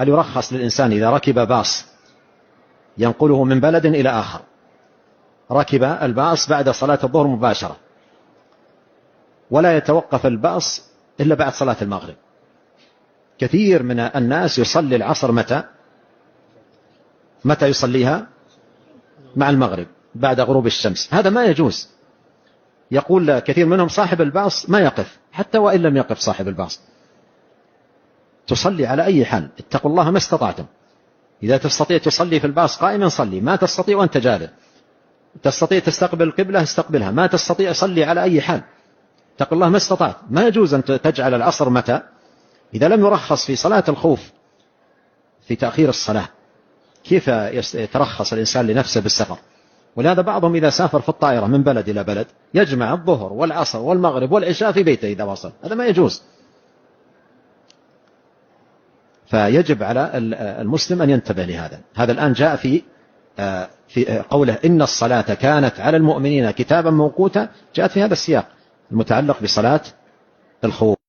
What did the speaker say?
هل يرخص للإنسان إذا ركب باص ينقله من بلد إلى آخر، ركب الباص بعد صلاة الظهر مباشرة ولا يتوقف الباص إلا بعد صلاة المغرب؟ كثير من الناس يصلي العصر متى يصليها؟ مع المغرب بعد غروب الشمس. هذا ما يجوز. يقول كثير منهم صاحب الباص ما يقف، حتى وإن لم يقف صاحب الباص تصلي على أي حال. اتقوا الله ما استطعتم. إذا تستطيع تصلي في الباص قائما صلي، ما تستطيع وأنت جالس. تستطيع تستقبل القبلة استقبلها، ما تستطيع صلي على أي حال. اتقوا الله ما استطعت. ما يجوز أن تجعل العصر متى إذا لم يرخص في صلاة الخوف في تأخير الصلاة. كيف يترخص الإنسان لنفسه بالسفر؟ ولهذا بعضهم إذا سافر في الطائرة من بلد إلى بلد يجمع الظهر والعصر والمغرب والعشاء في بيته إذا وصل. هذا ما يجوز. فيجب على المسلم أن ينتبه لهذا. هذا الآن جاء في قوله إن الصلاة كانت على المؤمنين كتابا موقوتا، جاءت في هذا السياق المتعلق بصلاة الخوف.